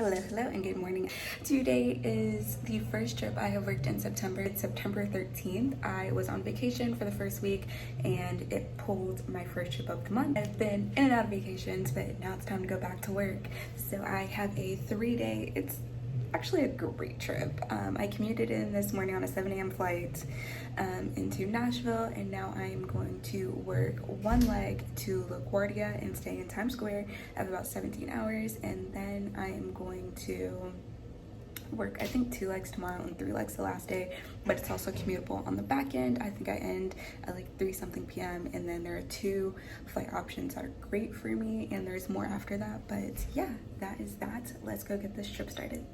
Hello and good morning. Today is the first trip I have worked in September. It's September 13th. I was on vacation for the first week and it pulled my first trip of the month. I've been in and out of vacations, but now it's time to go back to work. So I have a 3-day, it's actually a great trip. I commuted in this morning on a 7 a.m. flight into Nashville, and now I'm going to work one leg to LaGuardia and stay in Times Square of about 17 hours, and then I am going to work I think 2 legs tomorrow and 3 legs the last day, but it's also commutable on the back end. I think I end at like 3 something p.m. and then there are 2 flight options that are great for me, and there's more after that. But yeah, that is that. Let's go get this trip started.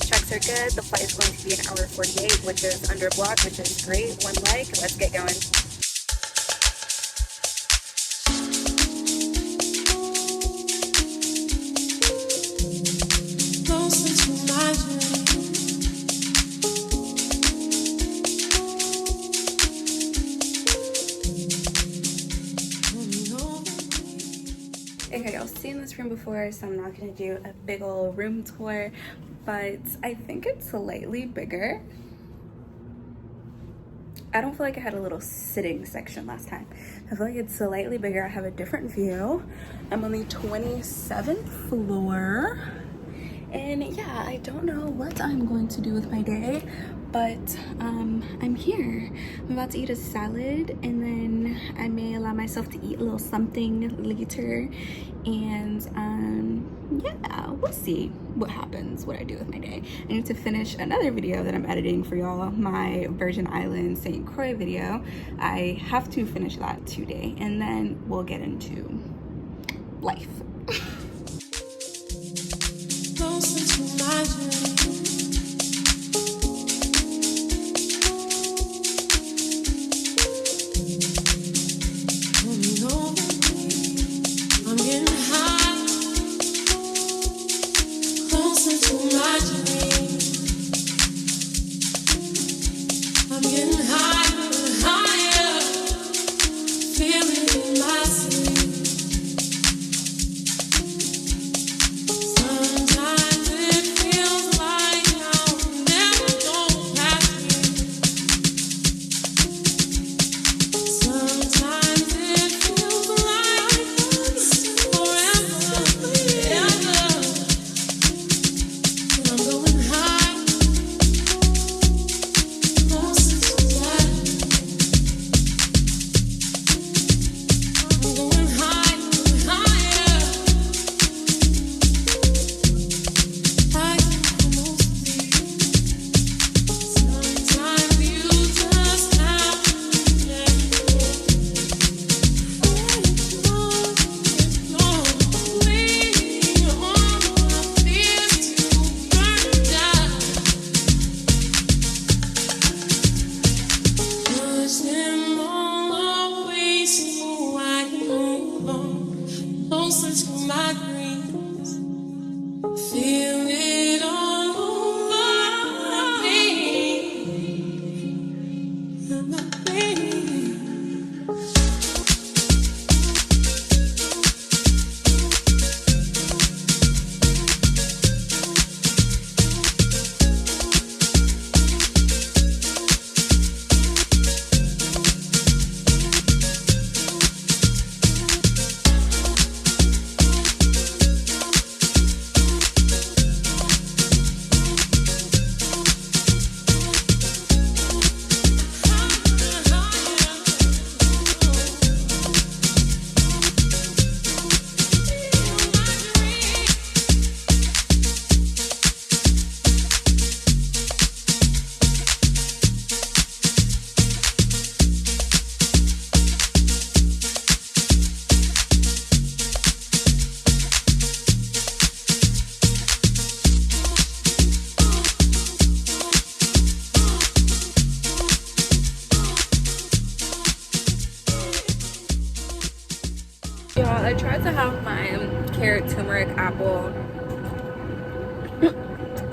Checks are good. The flight is going to be an hour 48, which is under a block, which is great. One leg. Let's get going. Okay, y'all seen this room before, so I'm not gonna do a big old room tour, but I think it's slightly bigger. I don't feel like I had a little sitting section last time. I feel like it's slightly bigger. I have a different view. I'm on the 27th floor. And yeah, I don't know what I'm going to do with my day, but I'm here. I'm about to eat a salad, and then I may allow myself to eat a little something later. And yeah, we'll see what happens, what I do with my day. I need to finish another video that I'm editing for y'all, my Virgin Islands St. Croix video. I have to finish that today, and then we'll get into life. Y'all, I tried to have my carrot, turmeric, apple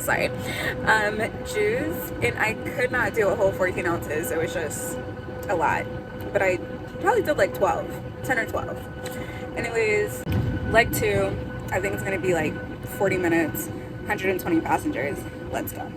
sorry, juice, and I could not do a whole 14 ounces. It was just a lot. But I probably did like 10 or 12. Anyways, leg 2, I think it's gonna be like 40 minutes, 120 passengers. Let's go.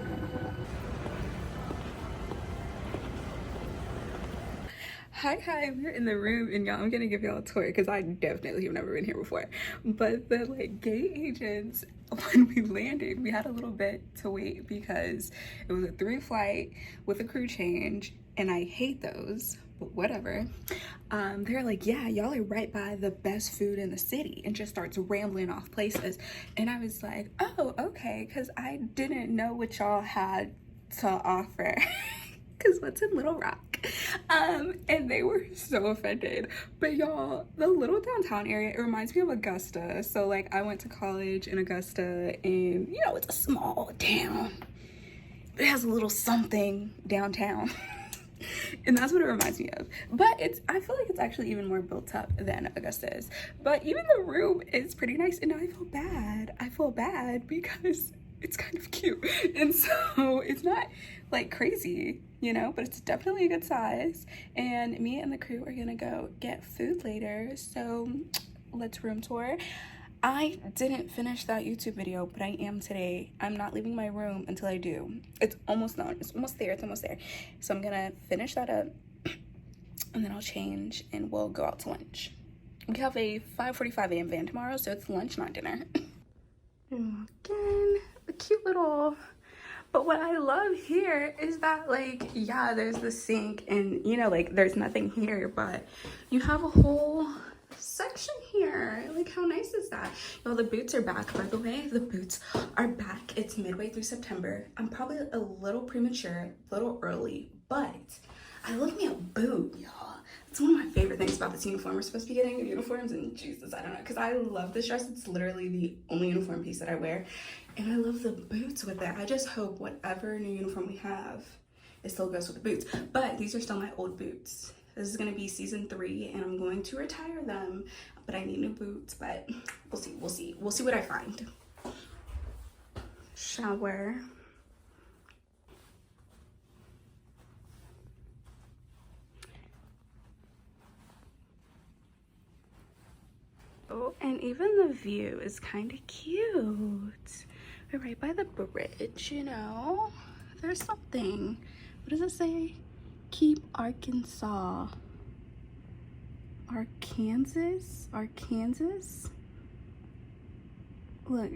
Hi, we're in the room, and y'all, I'm gonna give y'all a tour because I definitely have never been here before. But the like gate agents, when we landed, we had a little bit to wait because it was a 3 flight with a crew change, and I hate those, but whatever. They're like, yeah, y'all are right by the best food in the city, and just starts rambling off places. And I was like, oh, okay, because I didn't know what y'all had to offer. Because what's in Little Rock? And they were so offended. But y'all, the little downtown area, it reminds me of Augusta. So like I went to college in Augusta, and you know, it's a small town. It has a little something downtown. And that's what it reminds me of. But I feel like it's actually even more built up than Augusta is. But even the room is pretty nice, and I feel bad because it's kind of cute. And so it's not like crazy, you know, but it's definitely a good size. And me and the crew are gonna go get food later. So let's room tour. I didn't finish that YouTube video, but I am today. I'm not leaving my room until I do. It's almost done. It's almost there. So I'm gonna finish that up, and then I'll change and we'll go out to lunch. We have a 5:45 a.m. van tomorrow, so it's lunch, not dinner. Again, a cute little, but what I love here is that, like, yeah, there's the sink, and you know, like, there's nothing here, but you have a whole section here. Like, how nice is that? Well, the boots are back, by the way. The boots are back. It's midway through September. I'm probably a little premature, a little early, but I love me a boot, y'all. It's one of my favorite things about this uniform. We're supposed to be getting uniforms, and Jesus, I don't know, because I love this dress. It's literally the only uniform piece that I wear, and I love the boots with it. I just hope whatever new uniform we have, it still goes with the boots. But these are still my old boots. This is gonna be season 3, and I'm going to retire them, but I need new boots. But we'll see what I find. Shower. Oh, and even the view is kind of cute. We're right by the bridge, you know. There's something. What does it say? Keep Arkansas. Arkansas? Look,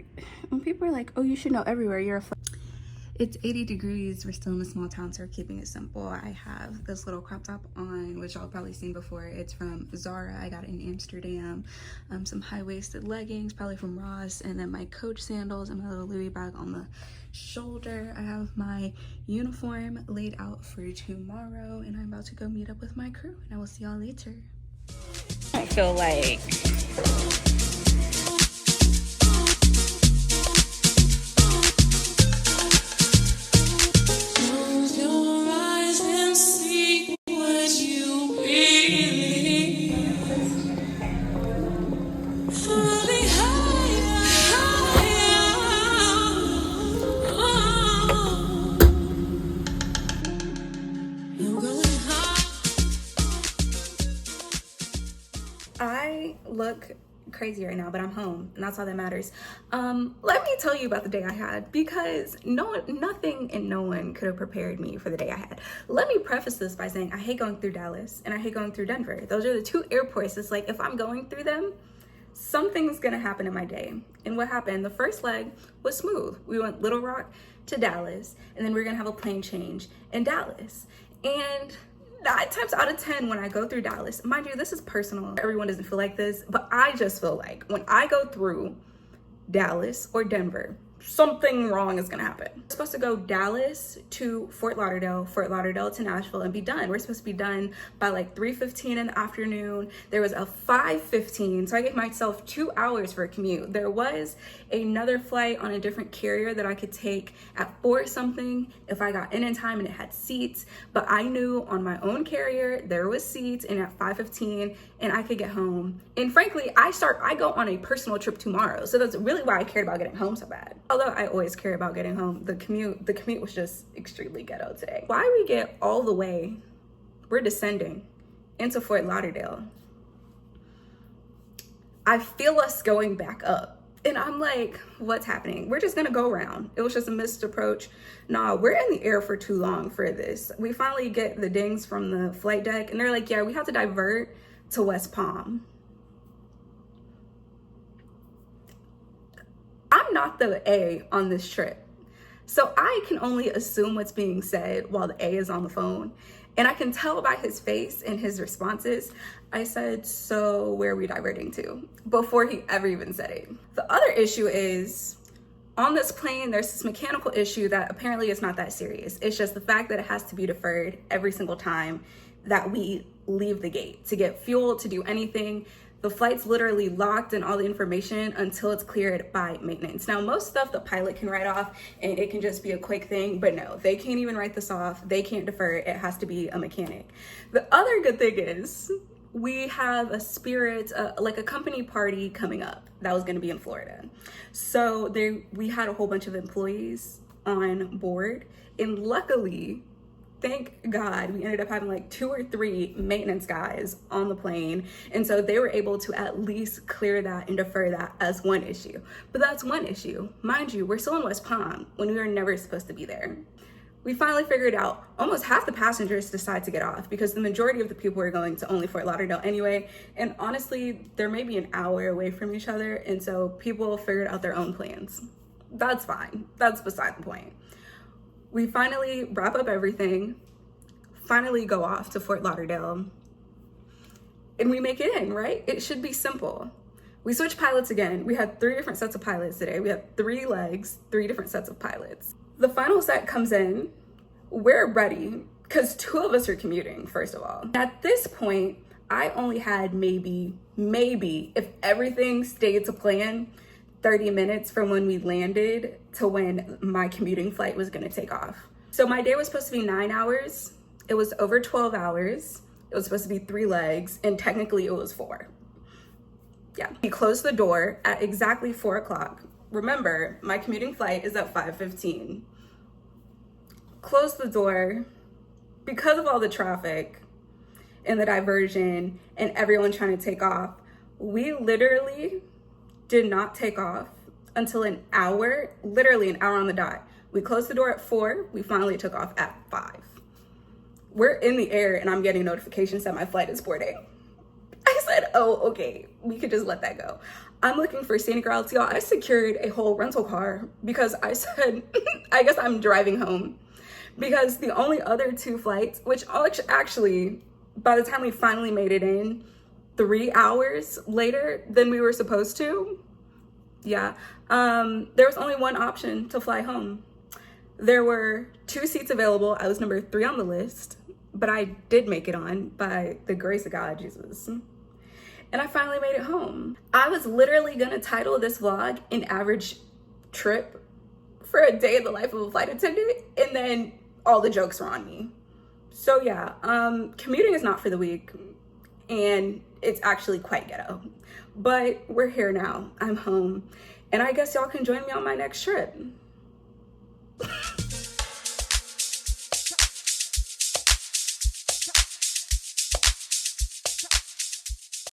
when people are like, oh, you should know everywhere, you're a It's 80 degrees. We're still in a small town, so we're keeping it simple. I have this little crop top on, which y'all probably seen before. It's from Zara. I got it in Amsterdam. Some high-waisted leggings, probably from Ross, and then my Coach sandals and my little Louis bag on the shoulder. I have my uniform laid out for tomorrow, and I'm about to go meet up with my crew, and I will see y'all later. I feel like I look crazy right now, but I'm home, and that's all that matters. Let me tell you about the day I had, because nothing and no one could have prepared me for the day I had. Let me preface this by saying I hate going through Dallas and I hate going through Denver. Those are the 2 airports. It's like, if I'm going through them, something's gonna happen in my day. And what happened? The first leg was smooth. We went Little Rock to Dallas, and then we were gonna have a plane change in Dallas. And 9 times out of 10 when I go through Dallas, mind you, this is personal, everyone doesn't feel like this, but I just feel like when I go through Dallas or Denver, something wrong is gonna happen. We're supposed to go Dallas to Fort Lauderdale to Nashville, and be done. We're supposed to be done by like 3:15 in the afternoon. There was a 5:15, so I gave myself 2 hours for a commute. There was another flight on a different carrier that I could take at 4 something if I got in time and it had seats, but I knew on my own carrier there was seats, and at 5:15 and I could get home. And frankly, I go on a personal trip tomorrow, so that's really why I cared about getting home so bad. Although I always care about getting home, the commute was just extremely ghetto today. Why we get all the way, we're descending into Fort Lauderdale, I feel us going back up. And I'm like, what's happening? We're just gonna go around. It was just a missed approach. Nah, we're in the air for too long for this. We finally get the dings from the flight deck and they're like, yeah, we have to divert to West Palm. I'm not the A on this trip. So I can only assume what's being said while the A is on the phone. And I can tell by his face and his responses. I said, so where are we diverting to? Before he ever even said it. The other issue is, on this plane, there's this mechanical issue that apparently is not that serious. It's just the fact that it has to be deferred every single time that we leave the gate to get fuel, to do anything. The flight's literally locked and all the information until it's cleared by maintenance. Now, most stuff the pilot can write off and it can just be a quick thing, but no, they can't even write this off. They can't defer it. It has to be a mechanic. The other good thing is we have a spirit, like a company party coming up that was gonna be in Florida. So we had a whole bunch of employees on board, and luckily, thank God, we ended up having like 2 or 3 maintenance guys on the plane. And so they were able to at least clear that and defer that as one issue. But that's one issue. Mind you, we're still in West Palm when we were never supposed to be there. We finally figured out almost half the passengers decide to get off because the majority of the people were going to only Fort Lauderdale anyway. And honestly, they're maybe an hour away from each other. And so people figured out their own plans. That's fine. That's beside the point. We finally wrap up everything, finally go off to Fort Lauderdale, and we make it in, right? It should be simple. We switch pilots again. We had 3 different sets of pilots today. We had 3 legs, 3 different sets of pilots. The final set comes in, we're ready, because 2 of us are commuting, first of all. At this point, I only had maybe, if everything stayed to plan, 30 minutes from when we landed to when my commuting flight was gonna take off. So my day was supposed to be 9 hours. It was over 12 hours. It was supposed to be 3 legs, and technically it was 4. Yeah. We closed the door at exactly 4 o'clock. Remember, my commuting flight is at 5:15. Closed the door because of all the traffic and the diversion and everyone trying to take off. We literally did not take off until an hour, literally an hour on the dot. We closed the door at 4, we finally took off at 5. We're in the air and I'm getting notifications that my flight is boarding. I said, oh, okay, we could just let that go. I'm looking for scenic routes, y'all. I secured a whole rental car because I said, I guess I'm driving home. Because the only other 2 flights, which actually, by the time we finally made it in, 3 hours later than we were supposed to. Yeah, there was only one option to fly home. There were 2 seats available. I was number 3 on the list, but I did make it on by the grace of God, Jesus. And I finally made it home. I was literally gonna title this vlog an average trip for a day in the life of a flight attendant, and then all the jokes were on me. So yeah, commuting is not for the weak, and it's actually quite ghetto. But we're here now. I'm home. And I guess y'all can join me on my next trip.